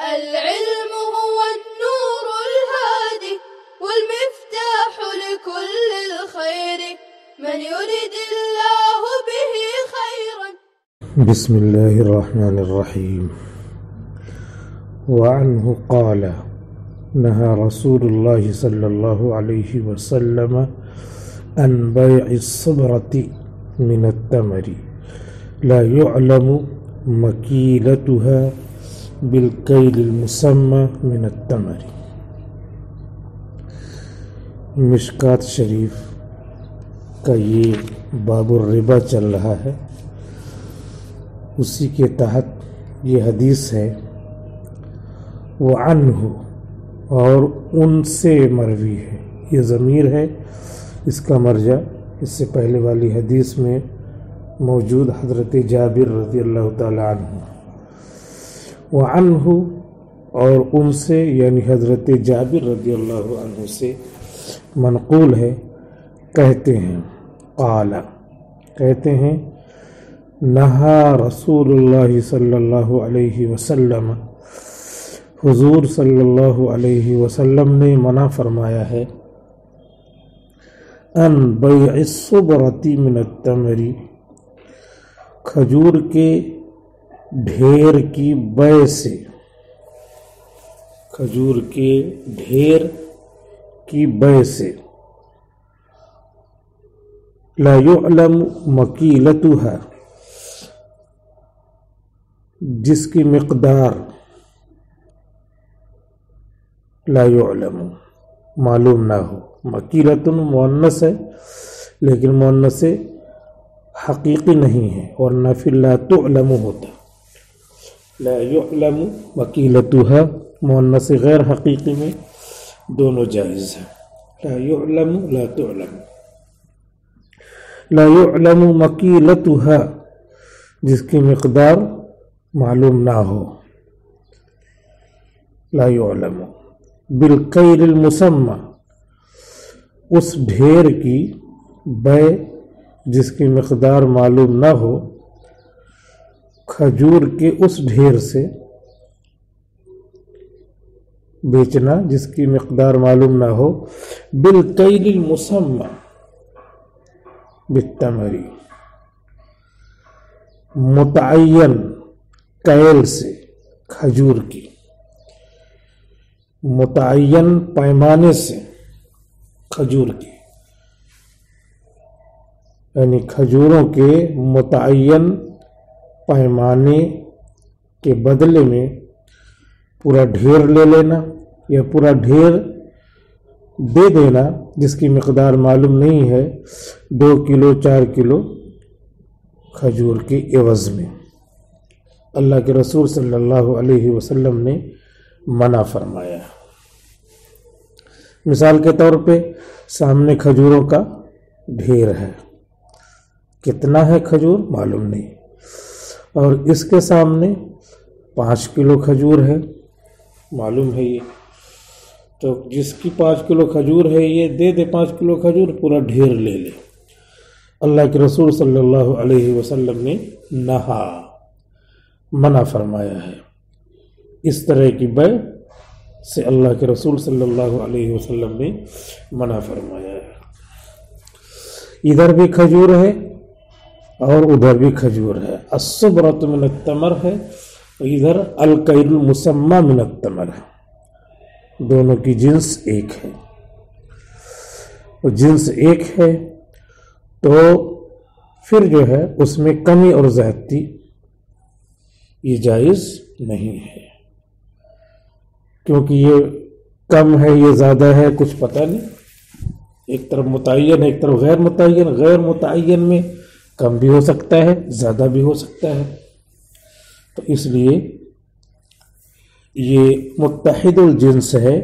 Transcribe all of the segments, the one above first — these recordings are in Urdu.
العلم هو النور الهادي والمفتاح لكل الخير من يريد الله به خيرا. بسم الله الرحمن الرحيم. وعنه قال نهى رسول الله صلى الله عليه وسلم عن بيع الصبرة من التمر لا يعلم مكيلتها بالكيل المسمى من التمر. مشکات شریف کا یہ باب الربا چل رہا ہے، اسی کے تحت یہ حدیث ہے وعنہ، اور ان سے مروی ہے، یہ ضمیر ہے، اس کا مرجع اس سے پہلے والی حدیث میں موجود حضرت جابر رضی اللہ تعالی عنہ، وعنہ اور ان سے یعنی حضرت جابر رضی اللہ عنہ سے منقول ہے، کہتے ہیں قال، کہتے ہیں نہا رسول اللہ صلی اللہ علیہ وسلم، حضور صلی اللہ علیہ وسلم نے منع فرمایا ہے ان بیع الصبرۃ من التمر، کھجور کے ڈھیر کی بیع سے، کھجور کے ڈھیر کی بیع سے، لا يعلم مکیلتها، جس کی مقدار لا يعلم معلوم نہ ہو، مکیلۃ مؤنث ہے لیکن مؤنث حقیقی نہیں ہے، ورنہ پھر لا تعلم ہوتا، لا يعلم مکیلتها مؤنث غیر حقیقی میں دونوں جائز ہیں، لا يعلم لا تعلم، لا يعلم مکیلتها جس کی مقدار معلوم نہ ہو، لا يعلم بالکیل المسمى، اس ڈھیر کی بیع جس کی مقدار معلوم نہ ہو، کھجور کے اس ڈھیر سے بیچنا جس کی مقدار معلوم نہ ہو، بالکیل المسمى بالتمر، متعین کیل سے کھجور کی، متعین پیمانے سے کھجور کی، یعنی کھجوروں کے متعین پیمانے کے بدلے میں پورا ڈھیر لے لینا یا پورا ڈھیر دے دینا جس کی مقدار معلوم نہیں ہے، 2 کلو 4 کلو کھجور کے عوض میں، اللہ کے رسول صلی اللہ علیہ وسلم نے منع فرمایا۔ مثال کے طور پہ سامنے کھجوروں کا ڈھیر ہے، کتنا ہے کھجور معلوم نہیں، اور اس کے سامنے 5 کلو کھجور ہے، معلوم ہے یہ، تو جس کی 5 کلو کھجور ہے یہ دے دے 5 کلو کھجور، پورا ڈھیر لے لے۔ اللہ کے رسول صلی اللہ علیہ وسلم نے نہا منع فرمایا ہے، اس طرح کی بیع سے اللہ کے رسول صلی اللہ علیہ وسلم نے منع فرمایا ہے۔ ادھر بھی کھجور ہے اور ادھر بھی کھجور ہے، الصبرۃ من التمر ہے، ادھر الکیل المسمى من التمر ہے، دونوں کی جنس ایک ہے، اور جنس ایک ہے تو پھر جو ہے اس میں کمی اور زیادتی یہ جائز نہیں ہے، کیونکہ یہ کم ہے یہ زیادہ ہے کچھ پتہ نہیں، ایک طرف متعین ہے ایک طرف غیر متعین، غیر متعین میں کم بھی ہو سکتا ہے زیادہ بھی ہو سکتا ہے، تو اس لیے یہ متحد الجنس ہے،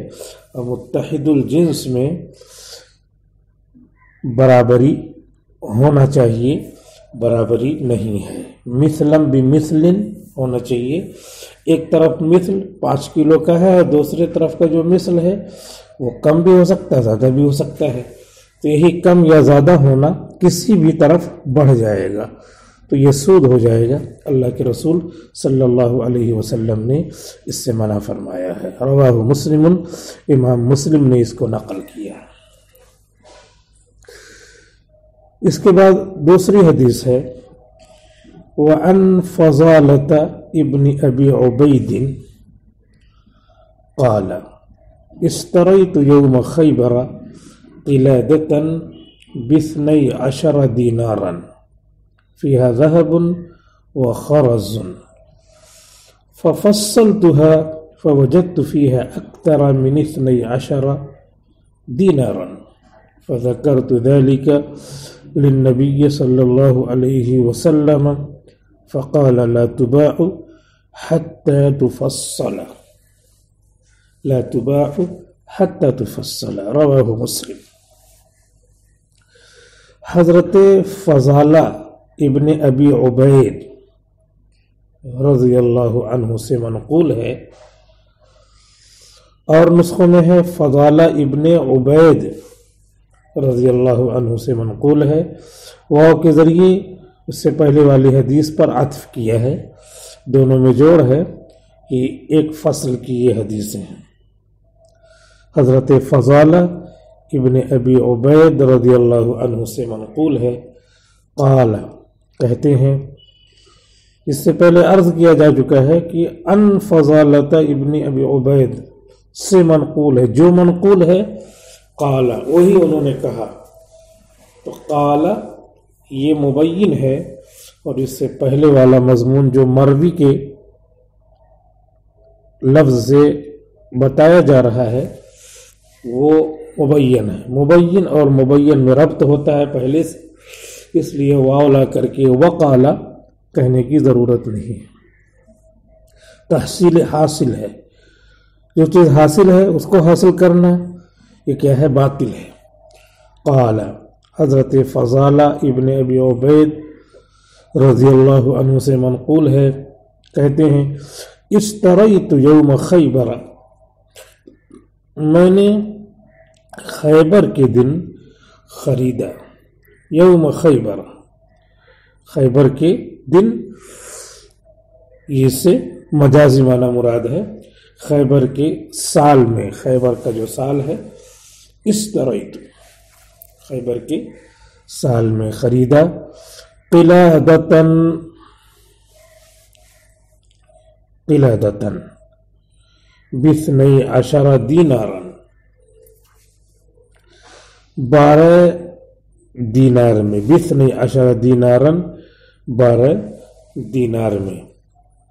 اور متحد الجنس میں برابری ہونا چاہیے، برابری نہیں ہے، مثلاً بمثل ہونا چاہیے، ایک طرف مثل 5 کلو کا ہے اور دوسرے طرف کا جو مثل ہے وہ کم بھی ہو سکتا ہے زیادہ بھی ہو سکتا ہے، تو یہی کم یا زیادہ ہونا کسی بھی طرف بڑھ جائے گا، تو یہ سود ہو جائے گا. اللہ کے رسول صلی اللہ علیہ وسلم نے اس سے منع فرمایا ہے. رواہ مسلم، امام مسلم نے اس کو نقل کیا. اس کے بعد دوسری حدیث ہے وعن فضالة ابن ابی عبید قال اشتريت يوم خيبر قلادة ب12 دينارا فيها ذهب وخرز ففصلتها فوجدت فيها أكثر من 12 دينارا فذكرت ذلك للنبي صلى الله عليه وسلم فقال لا تباع حتى تفصل، لا تباع حتى تفصل. رواہ مسلم. حضرت فضالہ ابن ابی عبید رضی اللہ عنہ سے منقول ہے، اور نسخوں میں ہے فضالہ ابن عبید رضی اللہ عنہ سے منقول ہے. واو کے ذریعے اس سے پہلے والی حدیث پر عطف کیا ہے، دونوں میں جوڑ ہے کہ ایک فصل کی یہ حدیثیں ہیں. حضرت فضالہ ابن ابی عبید رضی اللہ عنہ سے منقول ہے. قال کہتے ہیں، اس سے پہلے عرض کیا جا چکا ہے کہ ان فضالۃ ابن ابی عبید سے منقول ہے، جو منقول ہے قال وہی انہوں نے کہا. تو قال یہ مبین ہے، اور اس سے پہلے والا مضمون جو مروی کے لفظ سے بتایا جا رہا ہے وہ مبین ہے. مبین اور مبین میں ربط ہوتا ہے پہلے سے، اس لیے واو لا کر کے وقال کہنے کی ضرورت نہیں ہے. تحصیل حاصل ہے، جو چیز حاصل ہے اس کو حاصل کرنا یہ کیا ہے؟ باطل ہے. قال حضرت فضالہ ابن ابی عبید رضی اللہ عنہ سے منقول ہے، کہتے ہیں اشتریت یوم خیبر، میں نے خیبر کے دن خریدا. یوم خیبر، خیبر کے دن، یہ سے مجازی معنی مراد ہے. خیبر کے سال میں، خیبر کا جو سال ہے، اشتریت، خیبر کے سال میں خریدا. قلادتن، قلادتن ب12 دینارا، 12 دینار میں، ب12 دینارا 12 دینار میں.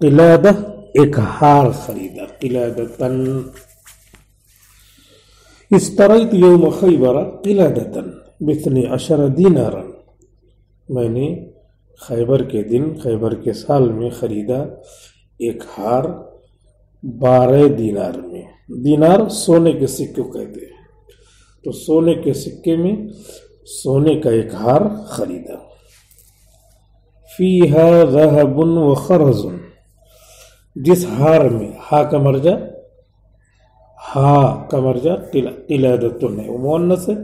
قلادہ ایک ہار خریدا. قلادتن اشتریت یوم خیبر قلادتن ب12 دینارا، میں نے خیبر کے دن، خیبر کے سال میں خریدا ایک ہار 12 دینار میں. دینار سونے کے سکے کو کہتے ہیں، تو سونے کے سکے میں سونے کا ایک ہار خریدا. فیہا ذہب و خرز، جس ہار میں، ہا کا مرجع، ہا کا مرجع قلادتن ہے، وہ مؤنث ہے.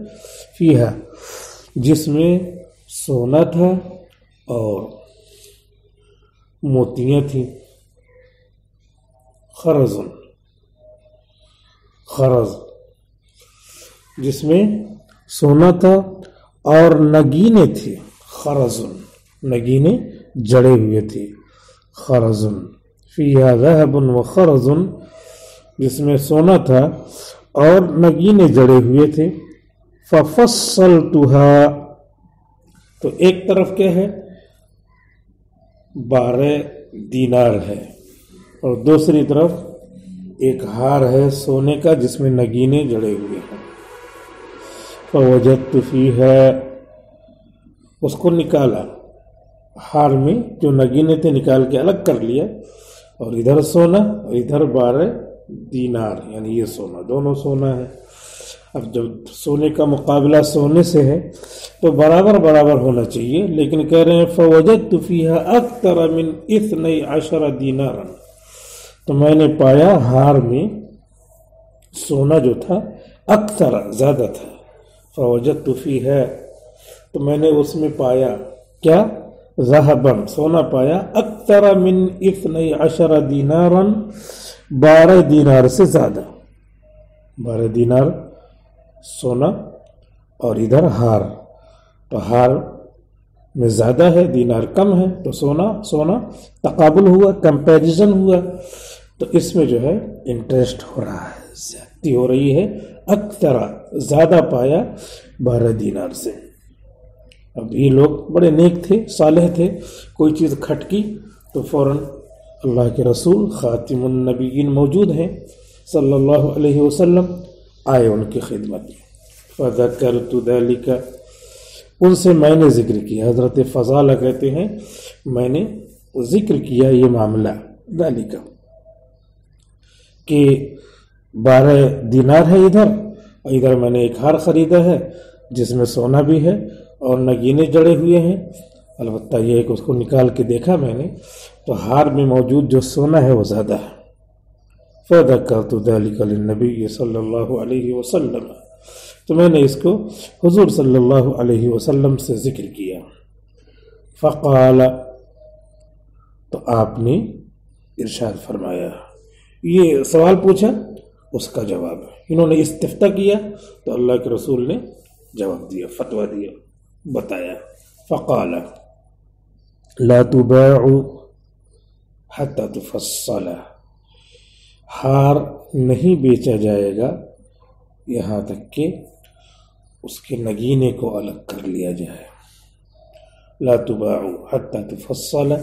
فیہا جس میں سونا تھا اور موتیاں تھیں. خرز، خرز جس میں سونا تھا اور نگینے تھے. خرز، نگینے جڑے ہوئے تھے. خرز فیہا ذہب و خرز، جس میں سونا تھا اور نگینے جڑے ہوئے تھے. ففصلتها، تو ایک طرف کیا ہے؟ 12 دینار ہے، اور دوسری طرف ایک ہار ہے سونے کا جس میں نگینے جڑے ہوئے ہیں. فوجدت فیہا، اس کو نکالا، ہار میں جو نگینے تھے نکال کے الگ کر لیا، اور ادھر سونا اور ادھر 12 دینار، یعنی یہ سونا، دونوں سونا ہے. اب جب سونے کا مقابلہ سونے سے ہے تو برابر برابر ہونا چاہیے، لیکن کہہ رہے ہیں فوجدت فیہا اکثر من 12 دینارا، تو میں نے پایا ہار میں سونا جو تھا اکثر، زیادہ تھا. فوجدت فیہا، تو میں نے اس میں پایا کیا؟ ذهبا سونا پایا اکثر من 12 دینارا 12 دینار سے زیادہ، 12 دینار سونا، اور ادھر ہار، تو ہار میں زیادہ ہے، دینار کم ہے، تو سونا تقابل ہوا، کمپیریزن ہوا، تو اس میں جو ہے انٹرسٹ ہو رہا ہے، زیادتی ہو رہی ہے، اکثر زیادہ پایا 12 دینار سے۔ اب یہ لوگ بڑے نیک تھے، صالح تھے، کوئی چیز کھٹکی تو فوراً اللہ کے رسول خاتم النبیین موجود ہیں صلی اللہ علیہ وسلم، آئے ان کی خدمت میں۔ فذکرت ذلک، ان سے میں نے ذکر کیا، حضرت فضالہ کہتے ہیں میں نے ذکر کیا یہ معاملہ، ذالک کہ 12 دینار ہے ادھر، اور ادھر میں نے ایک ہار خریدا ہے جس میں سونا بھی ہے اور نگینے جڑے ہوئے ہیں، البتہ یہ ہے کہ اس کو نکال کے دیکھا میں نے تو ہار میں موجود جو سونا ہے وہ زیادہ ہے۔ فذکرت ذلک للنبی صلی اللہ علیہ وسلم، تو میں نے اس کو حضور صلی اللہ علیہ وسلم سے ذکر کیا۔ فقال، تو آپ نے ارشاد فرمایا، یہ سوال پوچھا اس کا جواب، انہوں نے استفتاء کیا تو اللہ کے رسول نے جواب دیا، فتویٰ دیا، بتایا۔ فقال لا تباع حتى تفصل، ہار نہیں بیچا جائے گا یہاں تک کہ اس کے نگینے کو الگ کر لیا جائے۔ لا تباع حتى تفصل،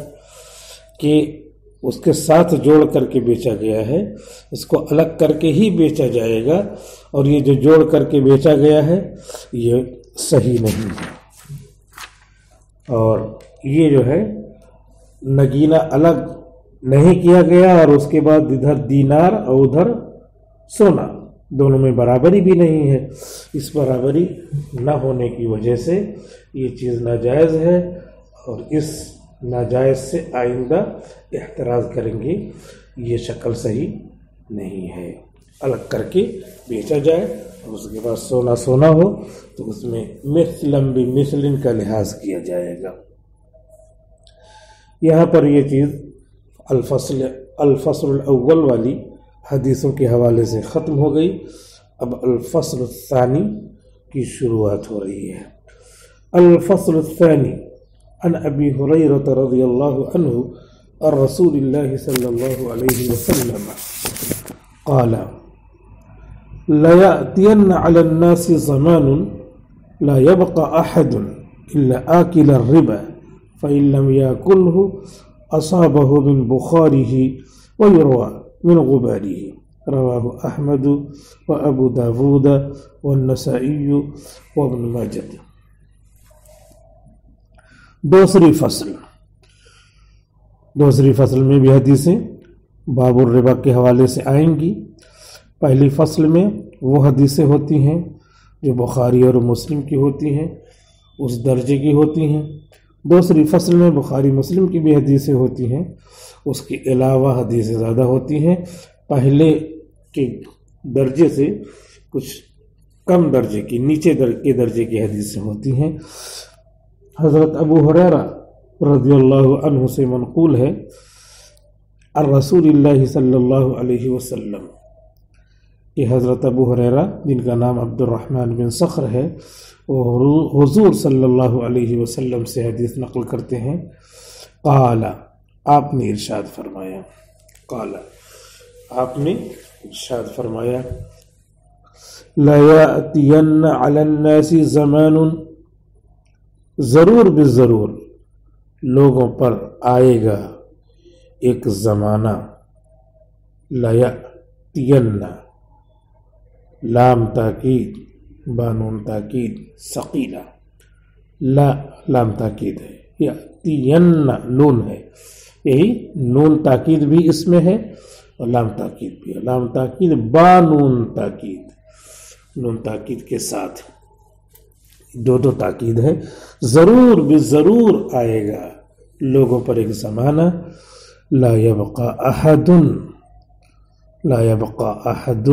کہ اس کے ساتھ جوڑ کر کے بیچا گیا ہے، اس کو الگ کر کے ہی بیچا جائے گا، اور یہ جو جوڑ کر کے بیچا گیا ہے یہ صحیح نہیں ہے۔ اور یہ جو ہے نگینہ الگ نہیں کیا گیا، اور اس کے بعد ادھر دینار اور ادھر سونا، دونوں میں برابری بھی نہیں ہے، اس برابری نہ ہونے کی وجہ سے یہ چیز ناجائز ہے، اور اس ناجائز سے آئندہ احتراز کریں گے، یہ شکل صحیح نہیں ہے۔ الگ کر کے بیچا جائے اور اس کے بعد سونا ہو تو اس میں مثلاً بمثل کا لحاظ کیا جائے گا۔ یہاں پر یہ چیز الفصل الاول والی حدیثوں کے حوالے سے ختم ہو گئی، اب الفصل الثانی کی شروعات ہو رہی ہے۔ الفصل الثانی عن ابی ہریرہ رضی اللہ عنہ عن رسول اللہ صلی اللہ علیہ وسلم قال لَيَأْتِيَنَّ عَلَى النَّاسِ زَمَانٌ لَا يَبْقَى أَحَدٌ إِلَّا آكِلَ الرِّبَا فَإِن لَّمْ يَأْكُلْهُ أَصَابَهُ مِن بُخَارِهِ وَيُرْوَى مِن غُبَارِهِ، رواه أحمد وأبو داود والنسائي وابن ماجہ۔ دوسری فصل میں بھی حدیثیں باب الربا کے حوالے سے آئیں گی۔ پہلی فصل میں وہ حدیثیں ہوتی ہیں جو بخاری اور مسلم کی ہوتی ہیں، اس درجے کی ہوتی ہیں۔ دوسری فصل میں بخاری مسلم کی بھی حدیثیں ہوتی ہیں، اس کے علاوہ حدیثیں زیادہ ہوتی ہیں، پہلے کے درجے سے کچھ کم درجے کی، نیچے کے درجے کی حدیثیں ہوتی ہیں۔ حضرت ابو ہریرہ رضی اللہ عنہ سے منقول ہے عن رسول اللہ صلی اللہ علیہ وسلم، کہ حضرت ابو ہریرہ جن کا نام عبد الرحمن بن صخر ہے، وہ حضور صلی اللہ علیہ وسلم سے حدیث نقل کرتے ہیں۔ قال، آپ نے ارشاد فرمایا، قال آپ نے ارشاد فرمایا، لَيَأْتِيَنَّ عَلَى النَّاسِ زَمَانٌ، ضرور بالضرور لوگوں پر آئے گا ایک زمانہ، لَيَأْتِيَنَّ لام تاکید، بانون تاکید ثقیلہ، لا لام تاکید ہے، یأتین نون ہے، یہی نون تاکید بھی اس میں ہے اور لام تاکید بھی ہے، لام تاکید بانون تاکید، نون تاکید کے ساتھ دو تاکید ہے۔ ضرور بالضرور آئے گا لوگوں پر ایک زمانہ، لا یبقى احد، لا یبقى احد،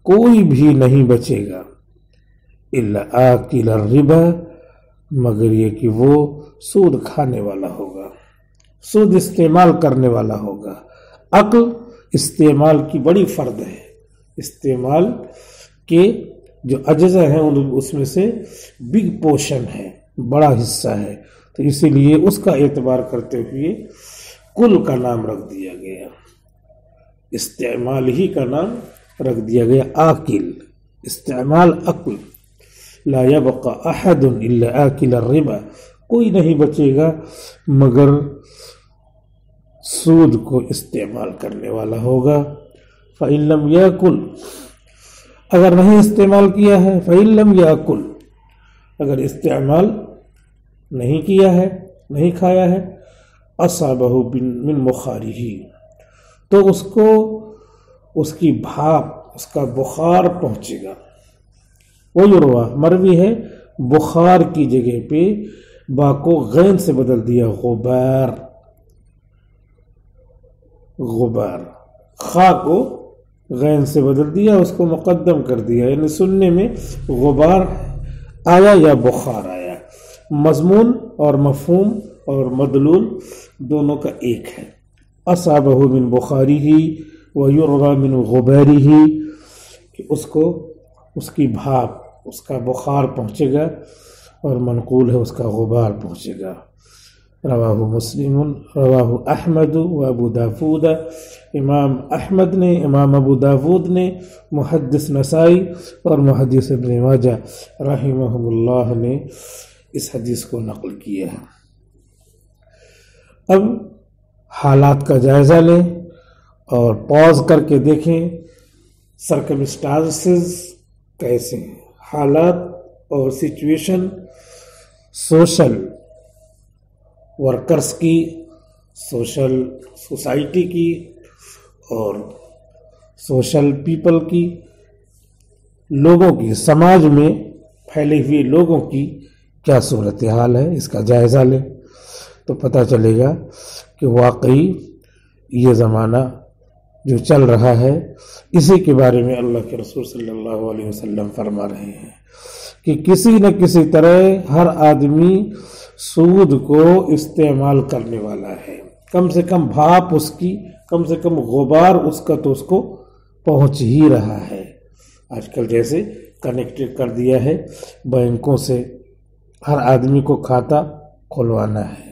کوئی بھی نہیں بچے گا، الا آکل الربا، مگر یہ کہ وہ سود کھانے والا ہوگا، سود استعمال کرنے والا ہوگا۔ عقل استعمال کی بڑی فرد ہے، استعمال کے جو اجزاء ہیں اس میں سے بگ پورشن ہے، بڑا حصہ ہے، تو اسی لیے اس کا اعتبار کرتے ہوئے کل کا نام رکھ دیا گیا، استعمال ہی کا نام رکھ دیا گیا۔ آکل، استعمال عقل، لا یبقى احد الا آکل الربا، کوئی نہیں بچے گا مگر سود کو استعمال کرنے والا ہوگا۔ فإن لم یأکل، اگر نہیں استعمال کیا ہے، فإن لم یأکل، اگر استعمال نہیں کیا ہے، نہیں کھایا ہے، اصابہ من مخارہ، تو اس کو اس کی بھاپ، اس کا بخار پہنچے گا۔ ویروہ، مروی ہے بخار کی جگہ پہ با کو غین سے بدل دیا، غبار، غبار، خا کو غین سے بدل دیا، اس کو مقدم کر دیا، یعنی سننے میں غبار آیا یا بخار آیا، مضمون اور مفہوم اور مدلول دونوں کا ایک ہے۔ اصابہ من بخارہ ویروی من غبارہ، کہ اس کو اس کی بھاپ، اس کا بخار پہنچے گا، اور منقول ہے اس کا غبار پہنچے گا۔ رواہ مسلم، رواہ احمد و ابو داود، امام احمد نے، امام ابو داود نے، محدث نسائی اور محدث ابن ماجہ رحمہم اللہ نے اس حدیث کو نقل کیا ہے۔ اب حالات کا جائزہ لیں اور پاز کر کے دیکھیں سرکمسٹانسز کیسے ہیں، حالات اور سچویشن سوشل ورکرز کی، سوشل سوسائٹی کی اور سوشل پیپل کی، لوگوں کی، سماج میں پھیلے ہوئے لوگوں کی کیا صورتحال ہے، اس کا جائزہ لیں تو پتہ چلے گا کہ واقعی یہ زمانہ جو چل رہا ہے اسی کے بارے میں اللہ کے رسول صلی اللہ علیہ وسلم فرما رہے ہیں کہ کسی نہ کسی طرح ہر آدمی سود کو استعمال کرنے والا ہے، کم سے کم بھاپ اس کی، کم سے کم غبار اس کا تو اس کو پہنچ ہی رہا ہے۔ آج کل جیسے کنیکٹڈ کر دیا ہے بینکوں سے، ہر آدمی کو کھاتا کھلوانا ہے،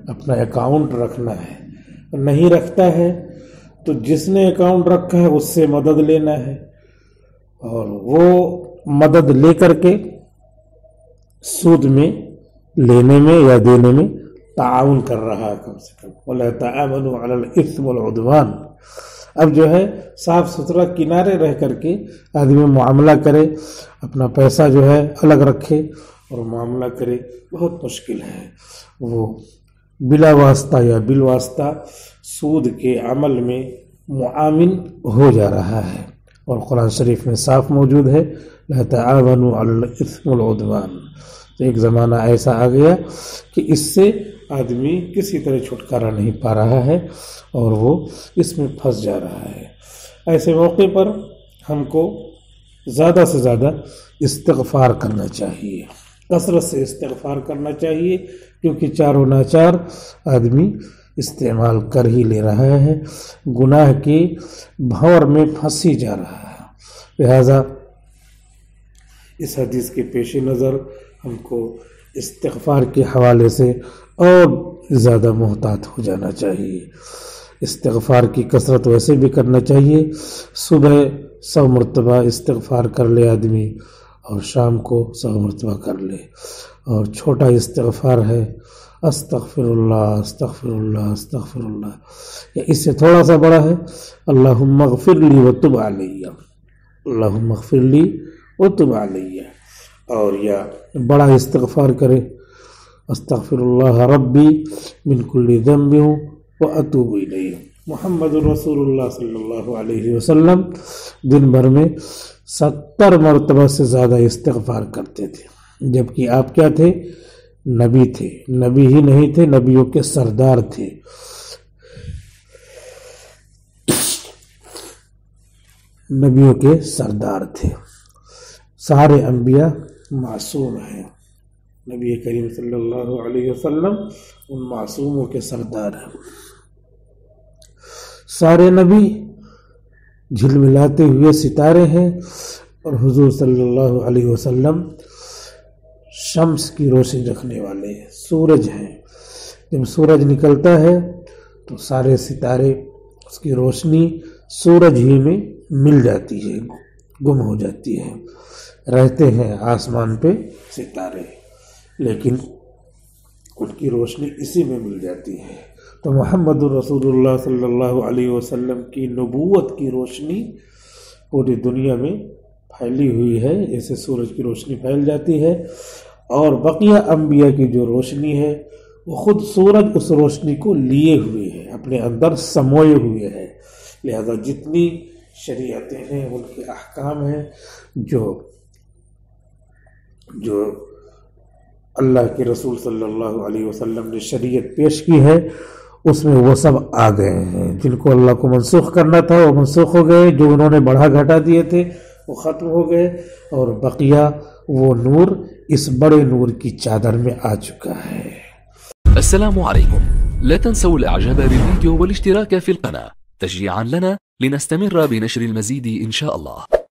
اپنا اکاؤنٹ رکھنا ہے، نہیں رکھتا ہے تو جس نے اکاؤنٹ رکھا ہے اس سے مدد لینا ہے، اور وہ مدد لے کر کے سود میں لینے میں یا دینے میں تعاون کر رہا ہے کم سے کم۔ وَلَا تَعَاوَنُوا عَلَى الْإِثْمِ وَالْعُدْوَانِ، اب جو ہے صاف ستھرا کنارے رہ کر کے آدمی معاملہ کرے، اپنا پیسہ جو ہے الگ رکھے اور معاملہ کرے، بہت مشکل ہے۔ وہ بلا واسطہ یا بالواسطہ سود کے عمل میں معاون ہو جا رہا ہے، اور قرآن شریف میں صاف موجود ہے لا تعاونوا علی الاثم والعدوان۔ تو ایک زمانہ ایسا آ گیا کہ اس سے آدمی کسی طرح چھٹکارا نہیں پا رہا ہے اور وہ اس میں پھنس جا رہا ہے۔ ایسے موقع پر ہم کو زیادہ سے زیادہ استغفار کرنا چاہیے، کثرت سے استغفار کرنا چاہیے، کیونکہ چاروں ناچار آدمی استعمال کر ہی لے رہا ہے، گناہ کے بھور میں پھنس ہی جا رہا ہے۔ لہذا اس حدیث کے پیش نظر ہم کو استغفار کے حوالے سے اور زیادہ محتاط ہو جانا چاہیے۔ استغفار کی کثرت ویسے بھی کرنا چاہیے، صبح 100 مرتبہ استغفار کر لے آدمی اور شام کو 100 مرتبہ کر لے، اور چھوٹا استغفار ہے استغفر اللہ استغفر اللہ استغفر اللہ، یا اس سے تھوڑا سا بڑا ہے اللہم اغفر لی وتب علی، اللہم اغفر لی وتب علی، اور یا بڑا استغفار کرے استغفر اللہ ربی من کل ذنب واتوب الیہ۔ محمد رسول اللہ صلی اللہ علیہ وسلم دن بھر میں 70 مرتبہ سے زیادہ استغفار کرتے تھے، جبکہ آپ کیا تھے؟ نبی تھے، نبی ہی نہیں تھے، نبیوں کے سردار تھے۔ نبیوں کے سردار تھے، سارے انبیاء معصوم ہیں، نبی کریم صلی اللہ علیہ وسلم ان معصوموں کے سردار ہیں۔ سارے نبی جھلملاتے ہوئے ستارے ہیں، اور حضور صلی اللہ علیہ وسلم شمس کی روشنی رکھنے والے ہیں، سورج ہیں۔ جب سورج نکلتا ہے تو سارے ستارے، اس کی روشنی سورج ہی میں مل جاتی ہے، گم ہو جاتی ہے، رہتے ہیں آسمان پہ ستارے، لیکن ان کی روشنی اسی میں مل جاتی ہے۔ تو محمد رسول اللہ صلی اللہ علیہ وسلم کی نبوت کی روشنی پوری دنیا میں پھیلی ہوئی ہے، جیسے سورج کی روشنی پھیل جاتی ہے، اور بقیہ انبیاء کی جو روشنی ہے وہ خود سورج اس روشنی کو لیے ہوئے ہے، اپنے اندر سموئے ہوئے ہے۔ لہذا جتنی شریعتیں ہیں، ان کے احکام ہیں، جو اللہ کے رسول صلی اللہ علیہ وسلم نے شریعت پیش کی ہے، اس میں وہ سب آ گئے ہیں۔ جن کو اللہ کو منسوخ کرنا تھا وہ منسوخ ہو گئے، جو انہوں نے بڑھا گھٹا دیے تھے وہ ختم ہو گئے، اور بقیہ وہ نور اس بڑے نور کی چادر میں آ چکا ہے۔ السلام عليكم، لا تنسوا الاعجاب بالفيديو والاشتراك في القناة تشجيعا لنا لنستمر بنشر المزيد إن شاء الله.